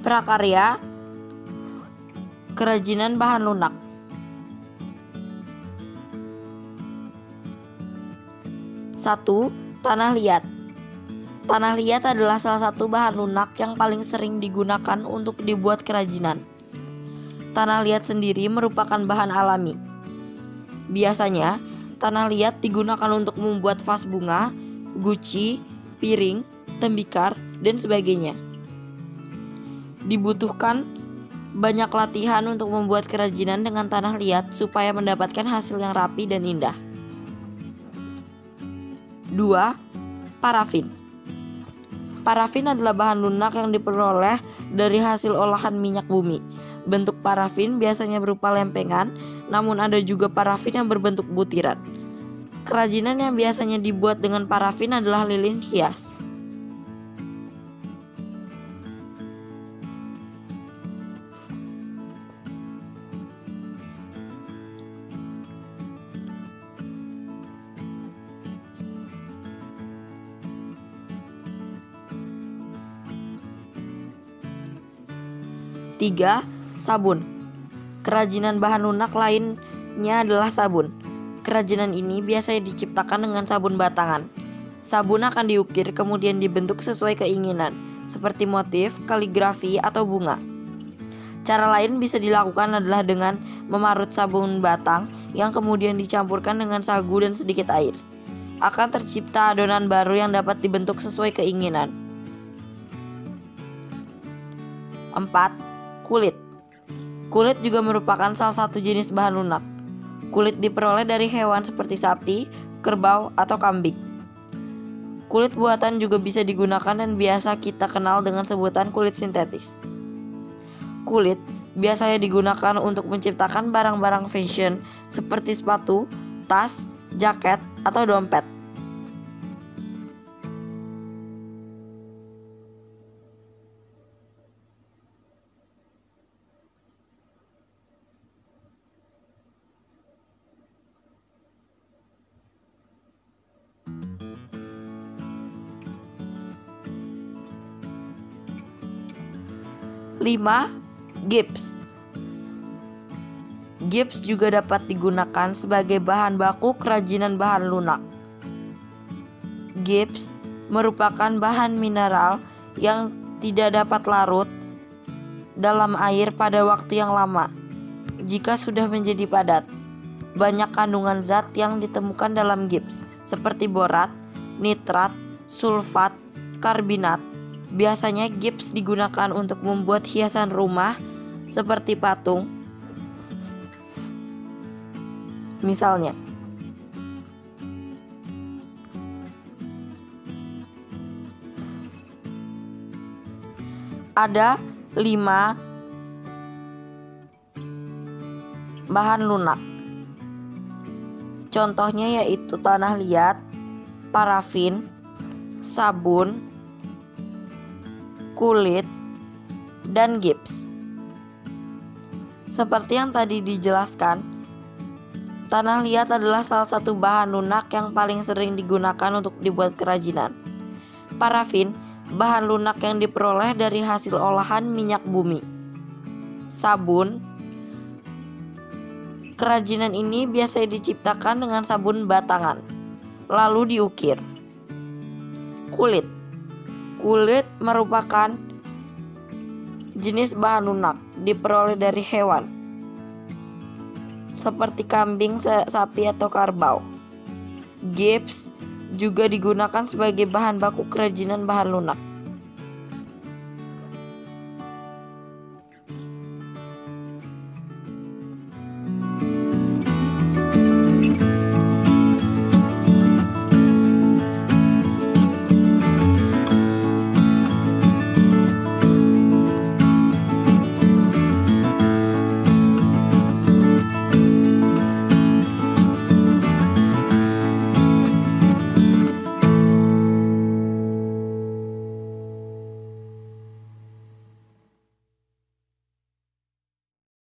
Prakarya kerajinan bahan lunak. Satu, tanah liat. Tanah liat adalah salah satu bahan lunak yang paling sering digunakan untuk dibuat kerajinan. Tanah liat sendiri merupakan bahan alami. Biasanya, tanah liat digunakan untuk membuat vas bunga, guci, piring, tembikar, dan sebagainya. Dibutuhkan banyak latihan untuk membuat kerajinan dengan tanah liat supaya mendapatkan hasil yang rapi dan indah. 2. Parafin. Parafin adalah bahan lunak yang diperoleh dari hasil olahan minyak bumi. Bentuk parafin biasanya berupa lempengan, namun ada juga parafin yang berbentuk butiran. Kerajinan yang biasanya dibuat dengan parafin adalah lilin hias. 3. Sabun. Kerajinan bahan lunak lainnya adalah sabun. Kerajinan ini biasanya diciptakan dengan sabun batangan. Sabun akan diukir kemudian dibentuk sesuai keinginan, seperti motif, kaligrafi, atau bunga. Cara lain bisa dilakukan adalah dengan memarut sabun batang yang kemudian dicampurkan dengan sagu dan sedikit air. Akan tercipta adonan baru yang dapat dibentuk sesuai keinginan. 4. Kulit. Kulit juga merupakan salah satu jenis bahan lunak. Kulit diperoleh dari hewan seperti sapi, kerbau, atau kambing. Kulit buatan juga bisa digunakan dan biasa kita kenal dengan sebutan kulit sintetis. Kulit biasanya digunakan untuk menciptakan barang-barang fashion seperti sepatu, tas, jaket, atau dompet. 5. Gips. Gips juga dapat digunakan sebagai bahan baku kerajinan bahan lunak. Gips merupakan bahan mineral yang tidak dapat larut dalam air pada waktu yang lama. Jika sudah menjadi padat, banyak kandungan zat yang ditemukan dalam gips seperti borat, nitrat, sulfat, karbonat. Biasanya gips digunakan untuk membuat hiasan rumah seperti patung. Misalnya, ada 5 bahan lunak. Contohnya yaitu tanah liat, parafin, sabun, kulit, dan gips. Seperti yang tadi dijelaskan, tanah liat adalah salah satu bahan lunak yang paling sering digunakan untuk dibuat kerajinan. Parafin, bahan lunak yang diperoleh dari hasil olahan minyak bumi. Sabun, kerajinan ini biasanya diciptakan dengan sabun batangan, lalu diukir. Kulit merupakan jenis bahan lunak diperoleh dari hewan seperti kambing, sapi, atau kerbau. Gips juga digunakan sebagai bahan baku kerajinan bahan lunak.